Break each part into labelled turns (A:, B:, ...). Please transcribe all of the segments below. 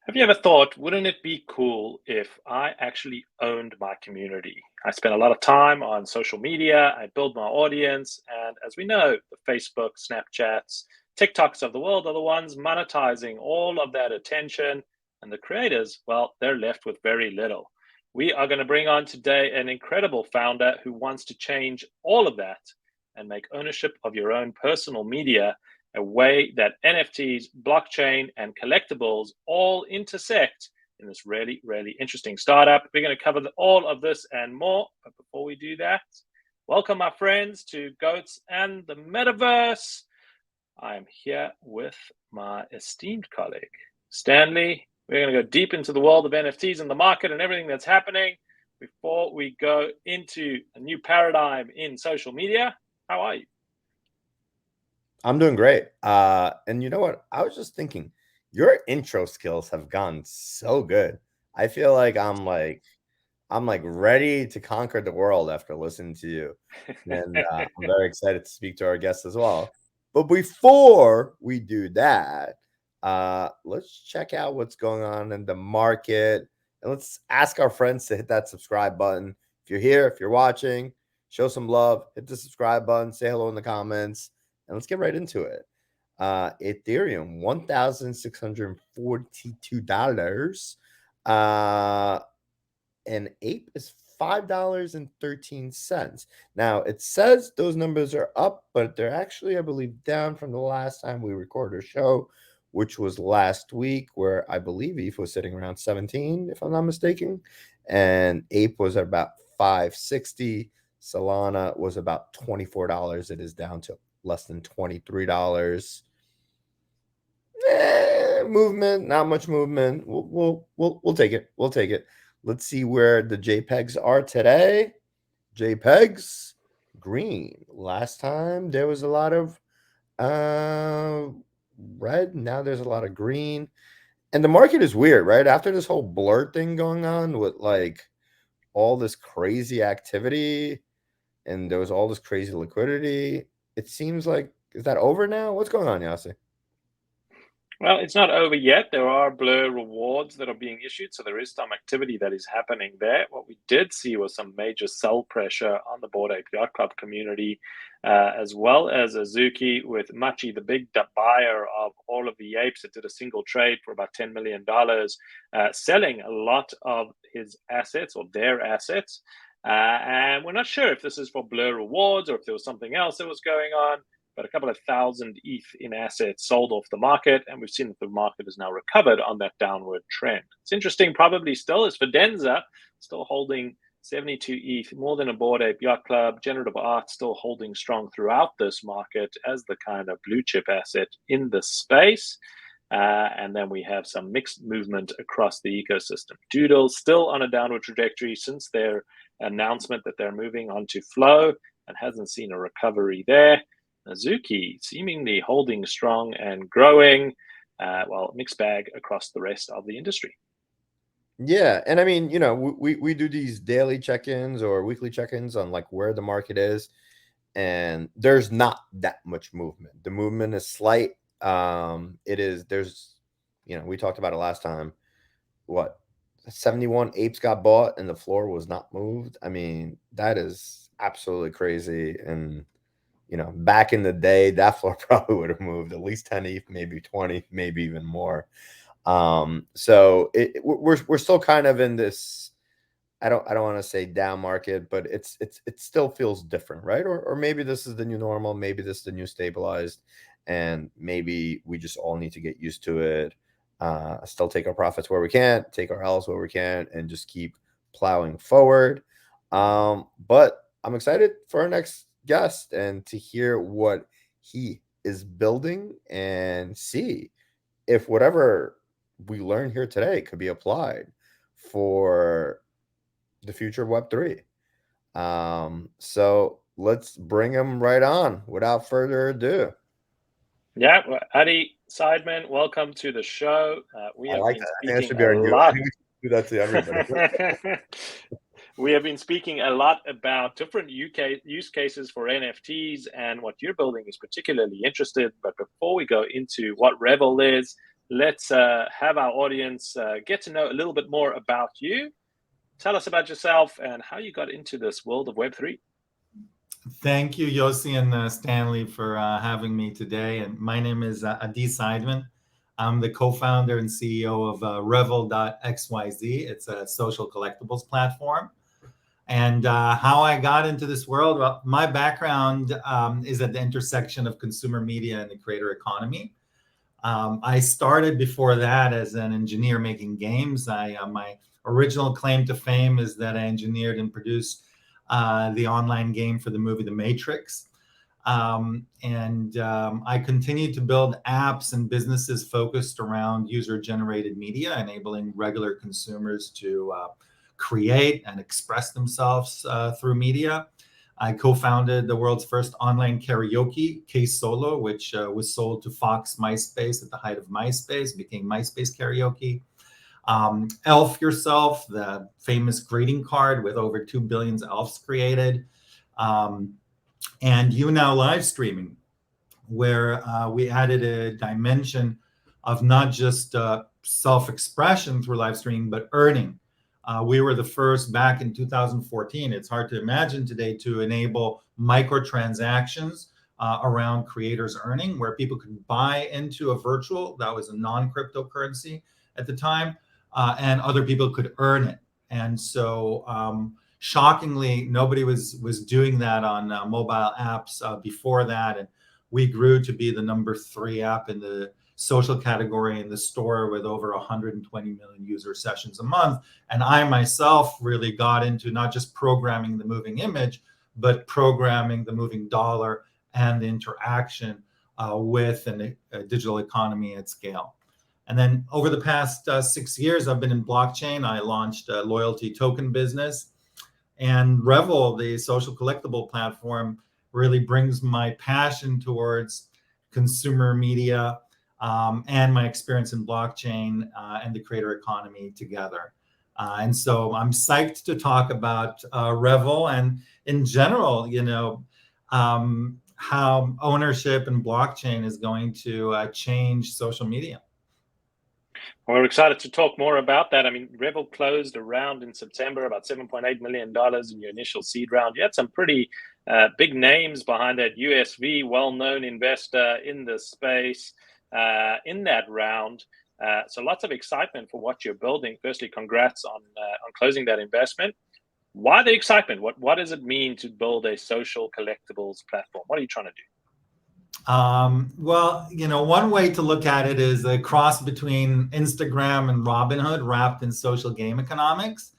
A: Have you ever thought, wouldn't it be cool if I actually owned my community? I spend a lot of time on social media, I build my audience, and as we know, the Facebook, Snapchats, TikToks of the world are the ones monetizing all of that attention, and the creators, well, they're left with very little. We are going to bring on today an incredible founder who wants to change all of that and make ownership of your own personal media a way that NFTs, blockchain, and collectibles all intersect in this really, really interesting startup. We're going to cover all of this and more. But before we do that, welcome, my friends, to Goats and the Metaverse. I'm here with my esteemed colleague, Stanley. We're going to go deep into the world of NFTs and the market and everything that's happening. Before we go into a new paradigm in social media, how are you?
B: I'm doing great. And you know what? I was just thinking, your intro skills have gone so good. I feel like I'm ready to conquer the world after listening to you. And I'm very excited to speak to our guests as well. But before we do that, let's check out what's going on in the market. And let's ask our friends to hit that subscribe button. If you're here, if you're watching, show some love, hit the subscribe button, say hello in the comments, and let's get right into it. Ethereum, $1,642. And ape is $5.13. Now it says those numbers are up, but they're actually, I believe, down from the last time we recorded a show, which was last week, where I believe ETH was sitting around 17, if I'm not mistaken, and ape was at about 560. Solana was about $24. It is down to less than $23. Movement, not much movement. We'll take it. We'll take it. Let's see where the JPEGs are today. JPEGs green. Last time there was a lot of red. Now there's a lot of green. And the market is weird, right? After this whole blur thing going on with like all this crazy activity and there was all this crazy liquidity, it seems like, is that over now? What's going on, Yasi?
A: Well, it's not over yet. There are Blur rewards that are being issued, so there is some activity that is happening there. What we did see was some major sell pressure on the Bored Ape Yacht Club community, as well as Azuki with Machi, the big buyer of all of the apes that did a single trade for about $10 million, selling a lot of his assets or their assets. And we're not sure if this is for Blur rewards or if there was something else that was going on, but a couple of thousand ETH in assets sold off the market, and we've seen that the market has now recovered on that downward trend. It's interesting, probably still, is Fidenza still holding 72 ETH, more than a Bored Ape Yacht Club. Generative art still holding strong throughout this market as the kind of blue chip asset in the space. And then we have some mixed movement across the ecosystem. Doodle still on a downward trajectory since their announcement that they're moving on to Flow and hasn't seen a recovery there. Azuki seemingly holding strong and growing, well, mixed bag across the rest of the industry.
B: Yeah, and I mean, we do these daily check-ins or weekly check-ins on like where the market is, and there's not that much movement. The movement is slight. There's we talked about it last time. What, 71 apes got bought and the floor was not moved. I mean, that is absolutely crazy. And back in the day, that floor probably would have moved at least 10 ETH, maybe 20, maybe even more. So we're still kind of in this, I don't want to say down market, but it still feels different, right? Or maybe this is the new normal, maybe this is the new stabilized, and maybe we just all need to get used to it. Still take our profits where we can, take our L's where we can, and just keep plowing forward. But I'm excited for our next guest and to hear what he is building and see if whatever we learn here today could be applied for the future of Web3. So let's bring him right on without further ado.
A: Yeah, well, Adi Sideman, welcome to the show. We
B: I
A: have
B: like
A: been
B: that. I think that
A: speaking
B: should be
A: a
B: our new. I
A: lot.
B: think we should do that to everybody.
A: We have been speaking a lot about different use cases for NFTs, and what you're building is particularly interested. But before we go into what Revel is, let's have our audience get to know a little bit more about you. Tell us about yourself and how you got into this world of Web3.
C: Thank you, Yossi and Stanley, for having me today. And my name is Adi Sideman. I'm the co-founder and CEO of Revel.xyz. It's a social collectibles platform. And how I got into this world, well, my background is at the intersection of consumer media and the creator economy. I started before that as an engineer making games. My original claim to fame is that I engineered and produced the online game for the movie The Matrix. I continued to build apps and businesses focused around user-generated media, enabling regular consumers to create and express themselves through media. I co-founded the world's first online karaoke, K-Solo, which was sold to Fox MySpace at the height of MySpace, became MySpace Karaoke. Elf Yourself, the famous greeting card with over 2 billion elves created. And YouNow live streaming, where we added a dimension of not just self-expression through live streaming, but earning. We were the first back in 2014. It's hard to imagine today to enable microtransactions around creators earning, where people could buy into a virtual, that was a non-cryptocurrency at the time, and other people could earn it. And so shockingly, nobody was doing that on mobile apps before that. And we grew to be the #3 app in the social category in the store with over 120 million user sessions a month. And I myself really got into not just programming the moving image, but programming the moving dollar and the interaction with a digital economy at scale. And then over the past 6 years, I've been in blockchain. I launched a loyalty token business. And Revel, the social collectible platform, really brings my passion towards consumer media and my experience in blockchain and the creator economy together. And so I'm psyched to talk about Revel and in general, how ownership in blockchain is going to change social media.
A: Well, we're excited to talk more about that. I mean, Revel closed around in September, about $7.8 million in your initial seed round. You had some pretty big names behind that. USV, well-known investor in the space in that round. So lots of excitement for what you're building. Firstly, congrats on closing that investment. Why the excitement? What does it mean to build a social collectibles platform? What are you trying to do?
C: Well, one way to look at it is a cross between Instagram and Robinhood wrapped in social game economics.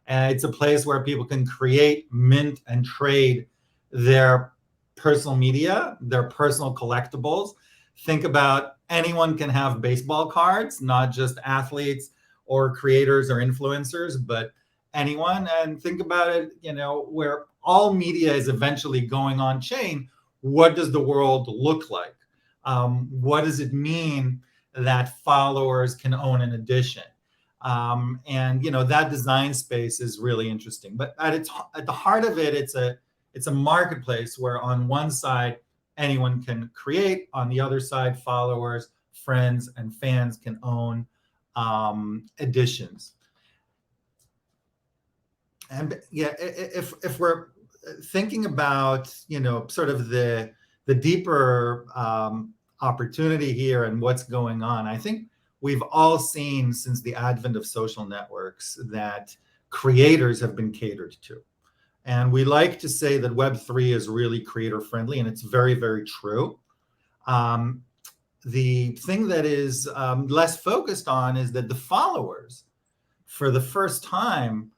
C: It's a place where people can create, mint, and trade their personal media, their personal collectibles. Think about anyone can have baseball cards, not just athletes or creators or influencers, but anyone. And think about it, where all media is eventually going on chain. What does the world look like? What does it mean that followers can own an edition? And that design space is really interesting. But at the heart of it, it's a marketplace where on one side anyone can create, on the other side followers, friends, and fans can own editions. And yeah, if we're thinking about sort of the deeper opportunity here and what's going on, I think we've all seen since the advent of social networks that creators have been catered to. And we like to say that Web3 is really creator friendly, and it's very, very true. The thing that is less focused on is that the followers, for the first time,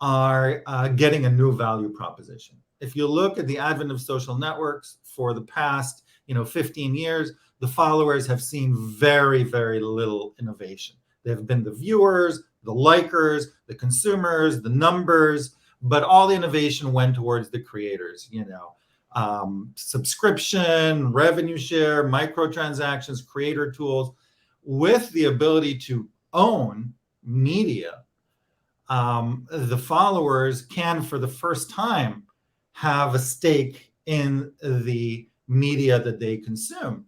C: are getting a new value proposition. If you look at the advent of social networks for the past 15 years, the followers have seen very, very little innovation. They've been the viewers, the likers, the consumers, the numbers, but all the innovation went towards the creators, subscription, revenue share, microtransactions, creator tools, with the ability to own media. The followers can, for the first time, have a stake in the media that they consume.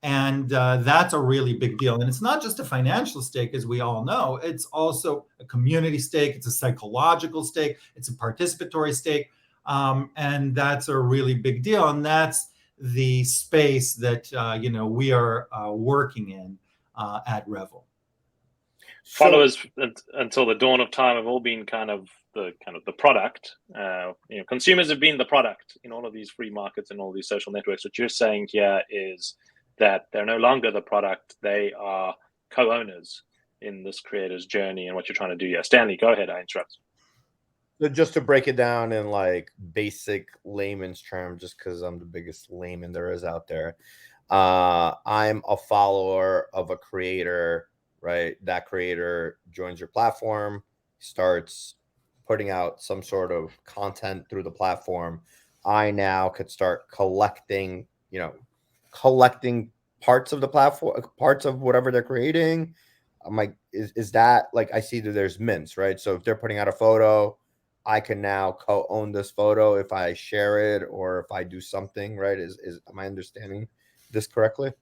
C: And that's a really big deal. And it's not just a financial stake, as we all know. It's also a community stake. It's a psychological stake. It's a participatory stake. And that's a really big deal. And that's the space that we are working in at Revel.
A: Followers until the dawn of time have all been kind of the product. Consumers have been the product in all of these free markets and all these social networks. What you're saying here is that they're no longer the product; they are co-owners in this creator's journey and what you're trying to do here. Stanley, go ahead. I interrupt.
B: So just to break it down in like basic layman's terms, just because I'm the biggest layman there is out there, I'm a follower of a creator. Right, that creator joins your platform, starts putting out some sort of content through the platform. I now could start collecting parts of the platform, parts of whatever they're creating. I'm like, is that like, I see that there's mints, right? So if they're putting out a photo, I can now co-own this photo if I share it or if I do something, right? Am I understanding this correctly?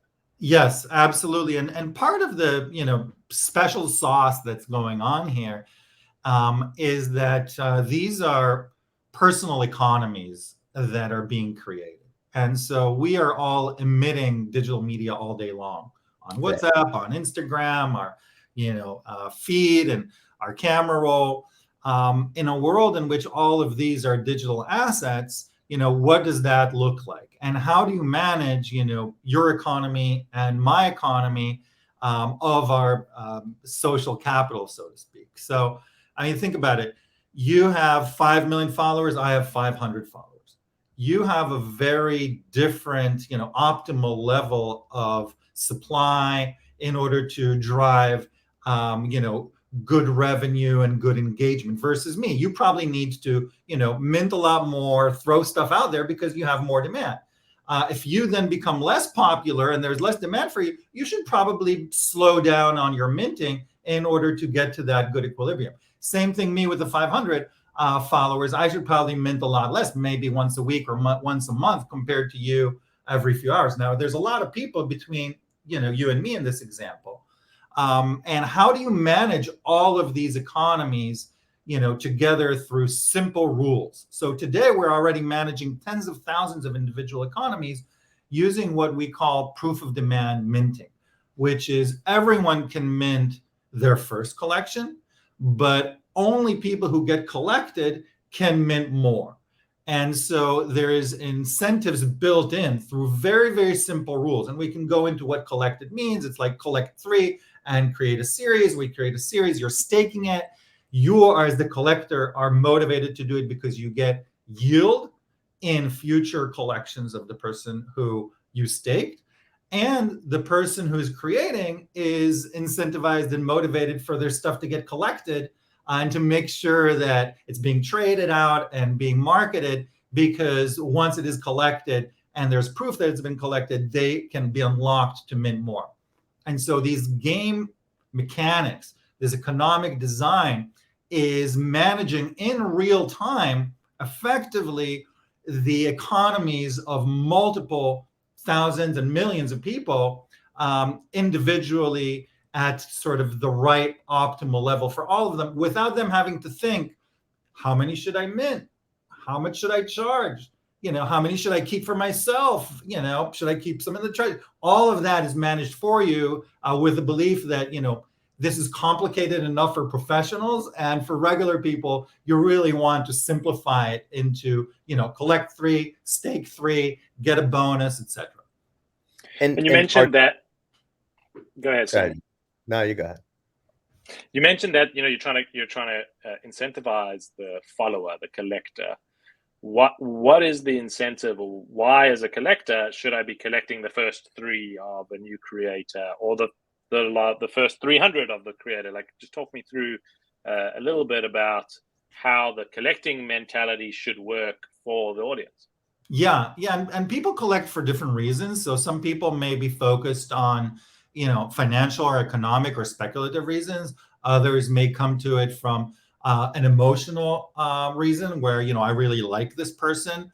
C: Yes, absolutely. And part of the special sauce that's going on here is that these are personal economies that are being created. And so we are all emitting digital media all day long on WhatsApp, on Instagram, our feed and our camera roll. In a world in which all of these are digital assets, what does that look like? And how do you manage, your economy and my economy of our social capital, so to speak? So, I mean, think about it. You have 5 million followers. I have 500 followers. You have a very different, optimal level of supply in order to drive, good revenue and good engagement versus me. You probably need to, mint a lot more, throw stuff out there because you have more demand. If you then become less popular and there's less demand for you, you should probably slow down on your minting in order to get to that good equilibrium. Same thing me with the 500 followers. I should probably mint a lot less, maybe once a week or once a month compared to you every few hours. Now, there's a lot of people between, you and me in this example. And how do you manage all of these economies, together through simple rules? So today we're already managing tens of thousands of individual economies using what we call proof of demand minting, which is everyone can mint their first collection, but only people who get collected can mint more. And so there is incentives built in through very, very simple rules. And we can go into what collected means. It's like collect 3 and create a series. We create a series, you're staking it. You, as the collector, are motivated to do it because you get yield in future collections of the person who you staked. And the person who's creating is incentivized and motivated for their stuff to get collected and to make sure that it's being traded out and being marketed, because once it is collected and there's proof that it's been collected, they can be unlocked to mint more. And so these game mechanics, this economic design is managing in real time effectively the economies of multiple thousands and millions of people individually at sort of the right optimal level for all of them, without them having to think, how many should I mint? How much should I charge? How many should I keep for myself? Should I keep some in the trade? All of that is managed for you with the belief that, this is complicated enough for professionals, and for regular people, you really want to simplify it into, collect 3, stake 3, get a bonus, etc.
A: And you mentioned that. Go ahead, Sam.
B: No, you go ahead.
A: You mentioned that you're trying to incentivize the follower, the collector. What is the incentive, or why, as a collector, should I be collecting the first 3 of a new creator, or the first 300 of the creator? Like, just talk me through a little bit about how the collecting mentality should work for the audience.
C: Yeah, and people collect for different reasons. So some people may be focused on, financial or economic or speculative reasons. Others may come to it from an emotional reason where, I really like this person.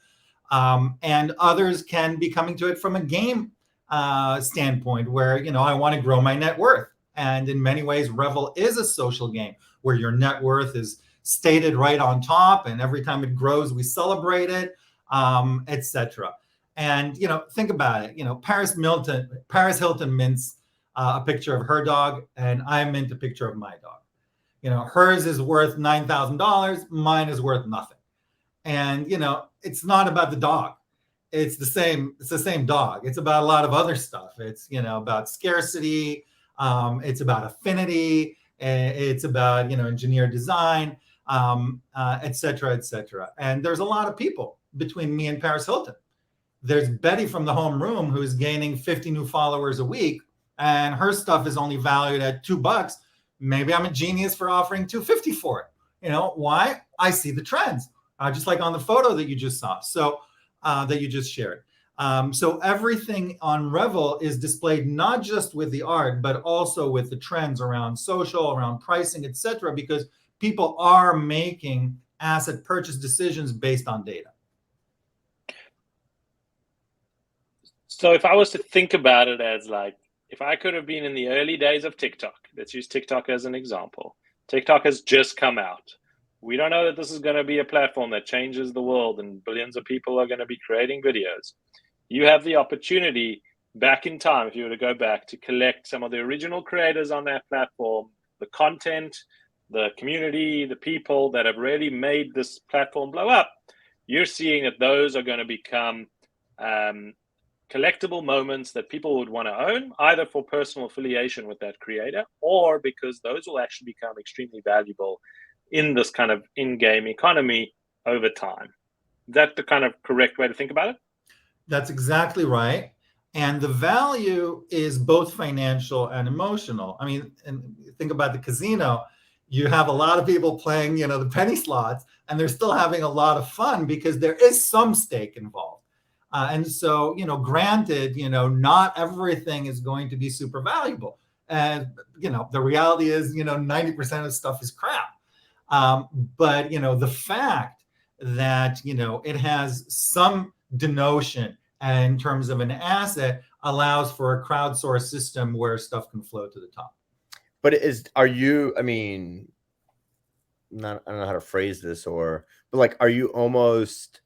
C: And others can be coming to it from a game standpoint where, I want to grow my net worth. And in many ways, Revel is a social game where your net worth is stated right on top, and every time it grows, we celebrate it, etc. And think about it. Paris Hilton mints a picture of her dog, and I mint a picture of my dog. Hers is worth $9,000, mine is worth nothing. And it's not about the dog. It's the same dog. It's about a lot of other stuff. It's about scarcity. It's about affinity. It's about engineered design, et cetera, et cetera. And there's a lot of people between me and Paris Hilton. There's Betty from the home room who's gaining 50 new followers a week, and her stuff is only valued at $2. Maybe I'm a genius for offering $250 for it. Why? I see the trends, just like on the photo that you just saw. So that you just shared. So everything on Revel is displayed not just with the art, but also with the trends around social, around pricing, et cetera, because people are making asset purchase decisions based on data.
A: So if I was to think about it as if I could have been in the early days of TikTok, let's use TikTok as an example. TikTok has just come out. We don't know that this is going to be a platform that changes the world and billions of people are going to be creating videos. You have the opportunity back in time, if you were to go back, to collect some of the original creators on that platform, the content, the community, the people that have really made this platform blow up. You're seeing that those are going to become collectible moments that people would want to own, either for personal affiliation with that creator or because those will actually become extremely valuable in this kind of in-game economy over time. Is that the kind of correct way to think about it?
C: That's exactly right. And the value is both financial and emotional. I mean, and think about the casino. You have a lot of people playing, the penny slots, and they're still having a lot of fun because there is some stake involved. And so, granted, not everything is going to be super valuable. And, the reality is, 90% of stuff is crap. But the fact that it has some denotion in terms of an asset allows for a crowdsourced system where stuff can flow to the top.
B: But I don't know how to phrase this, but are you almost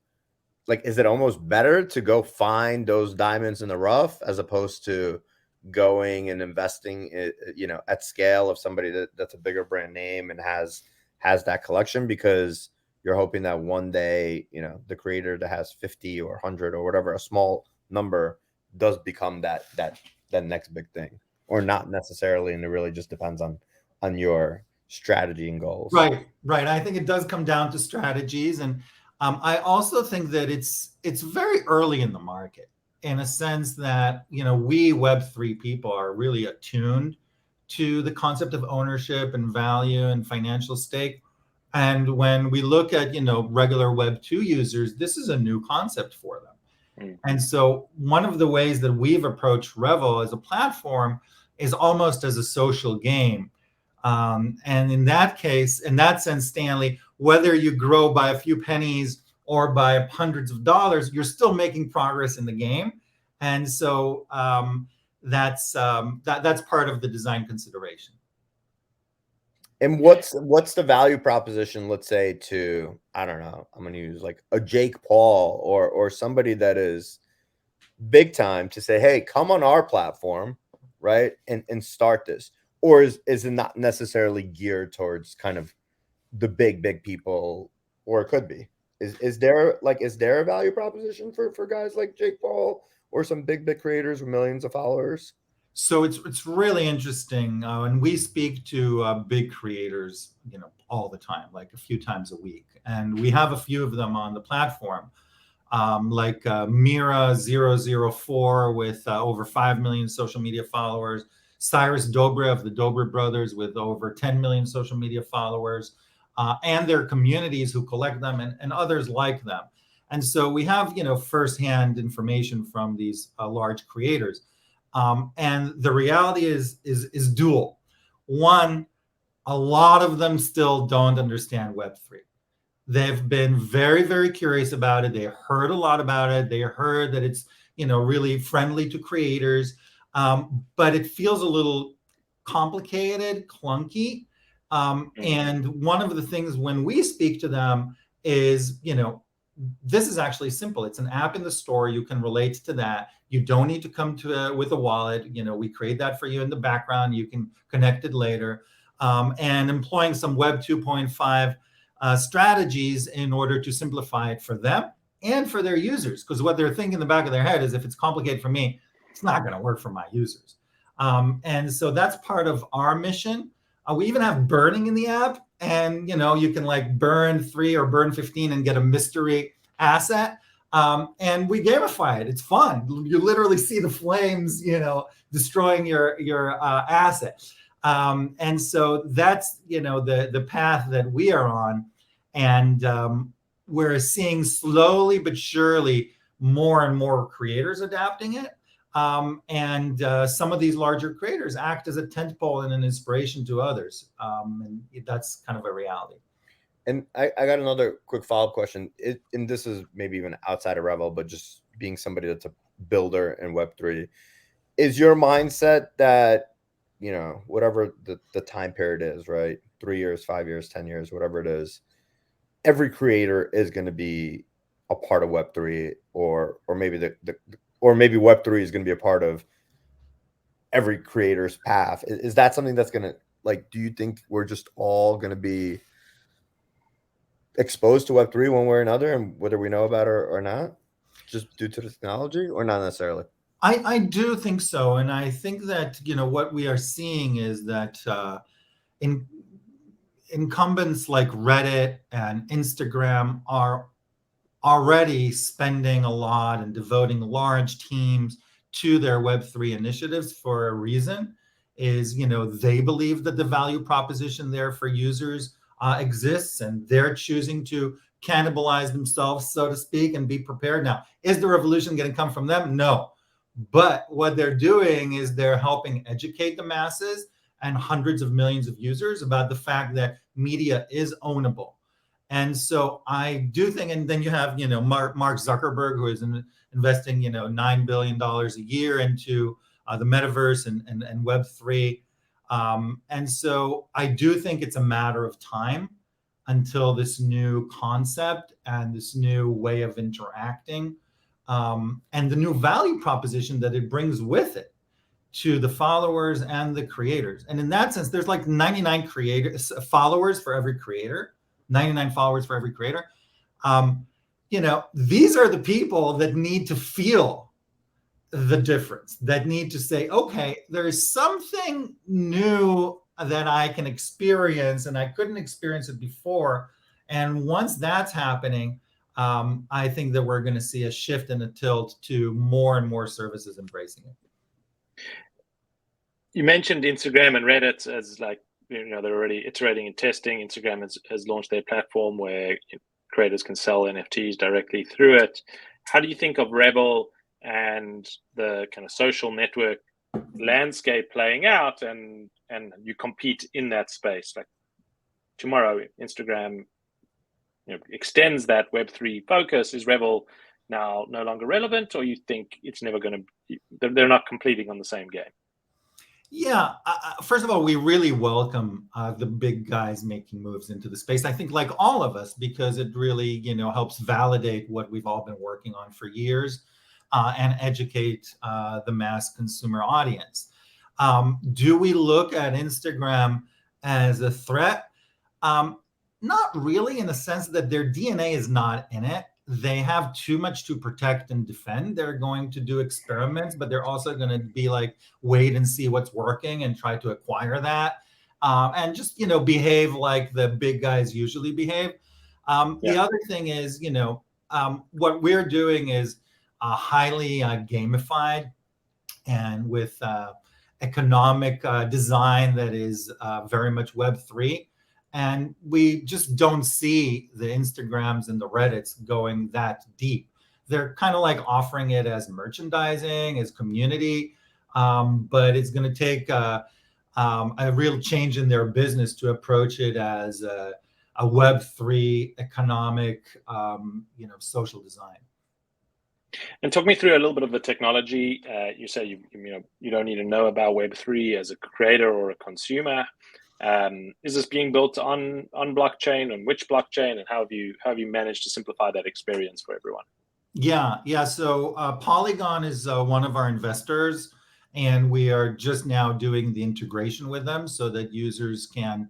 B: is it almost better to go find those diamonds in the rough as opposed to going and investing at scale of somebody that's a bigger brand name and has that collection, because you're hoping that one day, the creator that has 50 or 100 or whatever, a small number, does become that next big thing, or not necessarily. And it really just depends on your strategy and goals.
C: Right. I think it does come down to strategies. And I also think that it's very early in the market, in a sense that, we Web3 people are really attuned to the concept of ownership and value and financial stake. And when we look at, regular Web2 users, this is a new concept for them. Mm-hmm. And so one of the ways that we've approached Revel as a platform is almost as a social game. And in that case, in that sense, Stanley, whether you grow by a few pennies or by hundreds of dollars, you're still making progress in the game. And so that's part of the design consideration.
B: And what's the value proposition, let's say, to, I don't know, I'm going to use a Jake Paul or somebody that is big time, to say, hey, come on our platform, right, and start this? Or is it not necessarily geared towards kind of the big people, or it could be? Is there a value proposition for guys like Jake Paul or some big creators with millions of followers?
C: So it's really interesting, and we speak to big creators, all the time, a few times a week, and we have a few of them on the platform, like Mira004 with over 5 million social media followers, Cyrus Dobrev, the Dobrev brothers, with over 10 million social media followers, and their communities who collect them, and others like them. And so we have firsthand information from these large creators. And the reality is dual. One, a lot of them still don't understand Web3. They've been very, very curious about it. They heard a lot about it. They heard that it's, really friendly to creators, but it feels a little complicated, clunky. And one of the things when we speak to them is, this is actually simple. It's an app in the store. You can relate to that. You don't need to come to with a wallet. We create that for you in the background. You can connect it later. And employing some Web 2.5 strategies in order to simplify it for them and for their users. Because what they're thinking in the back of their head is, if it's complicated for me, it's not going to work for my users. And so that's part of our mission. We even have burning in the app, and you can like burn 3 or burn 15 and get a mystery asset. And we gamify it. It's fun. You literally see the flames, destroying your asset. And so that's the path that we are on, and we're seeing slowly but surely more and more creators adapting it. And some of these larger creators act as a tentpole and an inspiration to others. And that's kind of a reality.
B: And I got another quick follow-up question. And this is maybe even outside of Revel, but just being somebody that's a builder in Web3, is your mindset that, whatever the time period is, right? 3 years, 5 years, 10 years, whatever it is, every creator is going to be a part of Web3, or maybe or maybe Web3 is going to be a part of every creator's path. Is that something that's going to, do you think we're just all going to be exposed to Web3 one way or another, and whether we know about it or not, just due to the technology, or not necessarily?
C: I do think so. And I think that, what we are seeing is that incumbents like Reddit and Instagram are already spending a lot and devoting large teams to their Web3 initiatives for a reason. Is, they believe that the value proposition there for users exists, and they're choosing to cannibalize themselves, so to speak, and be prepared. Now, is the revolution going to come from them? No. But what they're doing is they're helping educate the masses and hundreds of millions of users about the fact that media is ownable. And so I do think, and then you have, Mark Zuckerberg, who is investing, $9 billion a year into the metaverse and Web3. And so I do think it's a matter of time until this new concept and this new way of interacting and the new value proposition that it brings with it to the followers and the creators. And in that sense, there's like 99 followers for every creator. 99 followers for every creator. These are the people that need to feel the difference, that need to say, okay, there's something new that I can experience, and I couldn't experience it before. And once that's happening, I think that we're going to see a shift and a tilt to more and more services embracing it.
A: You mentioned Instagram and Reddit as they're already iterating and testing. Instagram has launched their platform where creators can sell NFTs directly through it. How do you think of Revel and the kind of social network landscape playing out, and you compete in that space? Like tomorrow, Instagram extends that Web3 focus. Is Revel now no longer relevant, or you think it's never going to? They're not competing on the same game?
C: Yeah, first of all, we really welcome the big guys making moves into the space. I think, like all of us, because it really, helps validate what we've all been working on for years and educate the mass consumer audience. Do we look at Instagram as a threat? Not really, in the sense that their DNA is not in it. They have too much to protect and defend. They're going to do experiments, but they're also going to be like, wait and see what's working and try to acquire that, and just, behave like the big guys usually behave. The other thing is, what we're doing is highly gamified, and with economic design that is very much Web3. And we just don't see the Instagrams and the Reddits going that deep. They're kind of like offering it as merchandising, as community, but it's going to take a real change in their business to approach it as a Web3 economic, social design.
A: And talk me through a little bit of the technology. You say you don't need to know about Web3 as a creator or a consumer. Is this being built on blockchain, and which blockchain, and how have you managed to simplify that experience for everyone?
C: Yeah. So Polygon is one of our investors, and we are just now doing the integration with them so that users can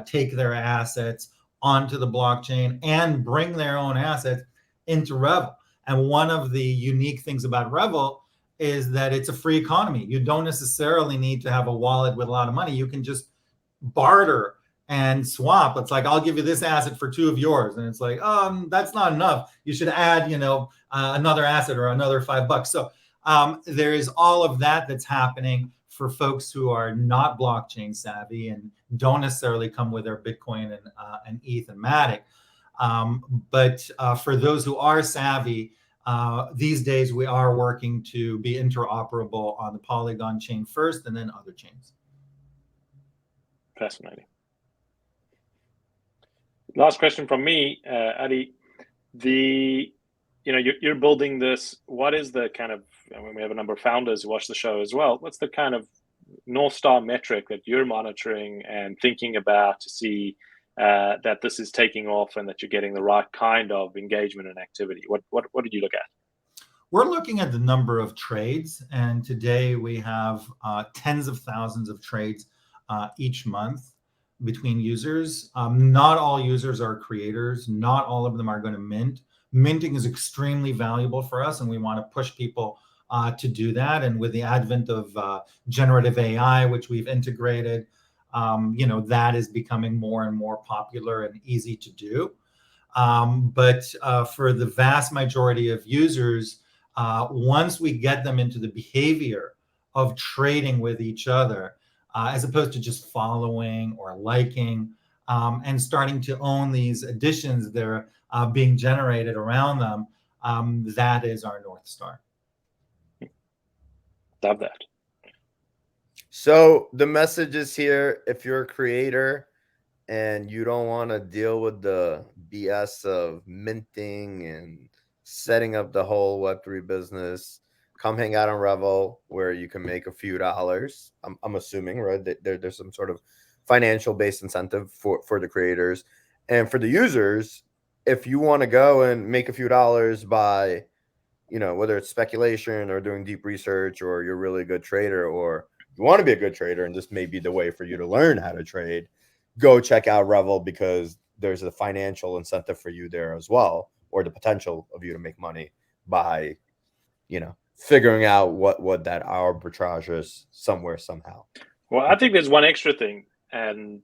C: take their assets onto the blockchain and bring their own assets into Revel. And one of the unique things about Revel is that it's a free economy. You don't necessarily need to have a wallet with a lot of money. You can just barter and swap. It's like, I'll give you this asset for two of yours, and it's like, that's not enough. You should add, another asset or another $5. So there is all of that that's happening for folks who are not blockchain savvy and don't necessarily come with their Bitcoin and ETH and Matic. But for those who are savvy, these days we are working to be interoperable on the Polygon chain first, and then other chains.
A: Fascinating. Last question from me, Adi. You're building this. What is the kind of, when we have a number of founders who watch the show as well, what's the kind of North Star metric that you're monitoring and thinking about to see that this is taking off and that you're getting the right kind of engagement and activity? What did you look at?
C: We're looking at the number of trades, and today we have tens of thousands of trades each month between users. Not all users are creators. Not all of them are going to mint. Minting is extremely valuable for us, and we want to push people to do that. And with the advent of generative AI, which we've integrated, that is becoming more and more popular and easy to do. But for the vast majority of users, once we get them into the behavior of trading with each other, as opposed to just following or liking, and starting to own these additions that are being generated around them, that is our North Star.
A: Love that.
B: So the message is here: if you're a creator and you don't want to deal with the BS of minting and setting up the whole Web3 business, come hang out on Revel, where you can make a few dollars. I'm assuming, right? There's some sort of financial based incentive for the creators. And for the users, if you want to go and make a few dollars by, whether it's speculation or doing deep research, or you're really a good trader, or you want to be a good trader and this may be the way for you to learn how to trade, go check out Revel, because there's a financial incentive for you there as well, or the potential of you to make money by, figuring out what that arbitrage is somewhere, somehow.
A: Well, I think there's one extra thing, and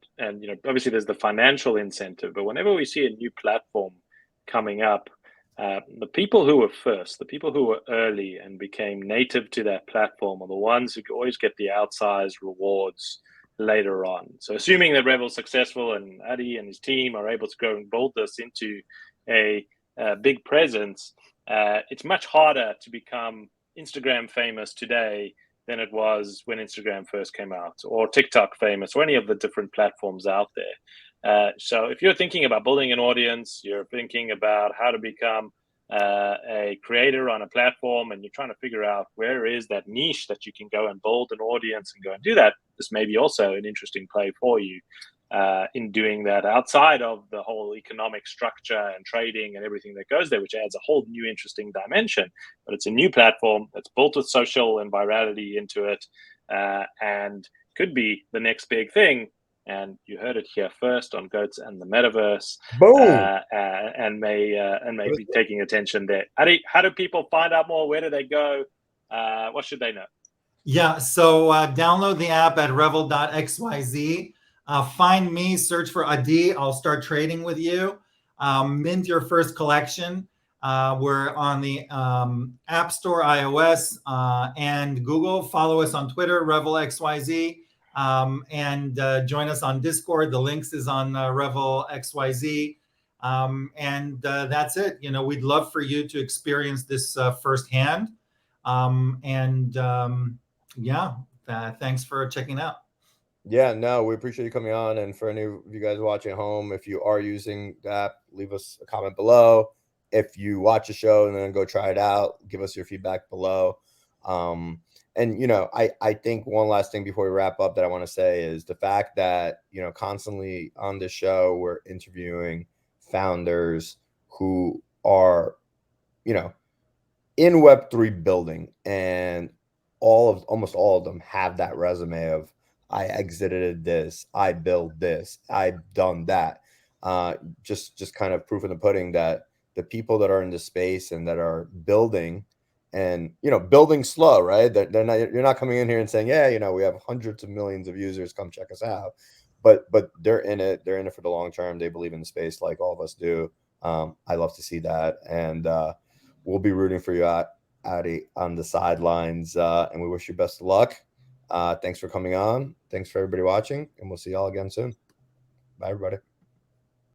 A: obviously there's the financial incentive, but whenever we see a new platform coming up, the people who were first, the people who were early and became native to that platform, are the ones who always get the outsized rewards later on. So assuming that Revel's successful and Adi and his team are able to go and build this into a big presence, it's much harder to become Instagram famous today than it was when Instagram first came out, or TikTok famous, or any of the different platforms out there. So if you're thinking about building an audience, you're thinking about how to become a creator on a platform, and you're trying to figure out where is that niche that you can go and build an audience and go and do that, this may be also an interesting play for you in doing that outside of the whole economic structure and trading and everything that goes there, which adds a whole new interesting dimension. But it's a new platform that's built with social and virality into it, and could be the next big thing. And you heard it here first on Goats and the Metaverse.
B: Boom.
A: And may be taking attention there. How do people find out more? Where do they go? What should they know?
C: Yeah, so download the app at Revel.xyz. Find me, search for Adi. I'll start trading with you. Mint your first collection. We're on the App Store, iOS, and Google. Follow us on Twitter, Revel.xyz, and join us on Discord. The links is on Revel.xyz. And that's it. We'd love for you to experience this firsthand. Thanks for checking out.
B: Yeah, no, we appreciate you coming on. And for any of you guys watching at home, if you are using the app, leave us a comment below. if you watch the show and then go try it out, give us your feedback below. And, you know, I think one last thing before we wrap up that I want to say is the fact that, you know, constantly on this show, we're interviewing founders who are, you know, in Web3 building, and almost all of them have that resume of, I exited this, I built this, I've done that. Just kind of proof in the pudding that the people that are in the space and that are building, and, you know, building slow, right? They're not, you're not coming in here and saying, yeah, you know, we have hundreds of millions of users, come check us out. But they're in it for the long term. They believe in the space like all of us do. I love to see that. And we'll be rooting for you out on the sidelines, and we wish you best of luck. Thanks for coming on. Thanks for everybody watching, and we'll see y'all again soon. Bye, everybody.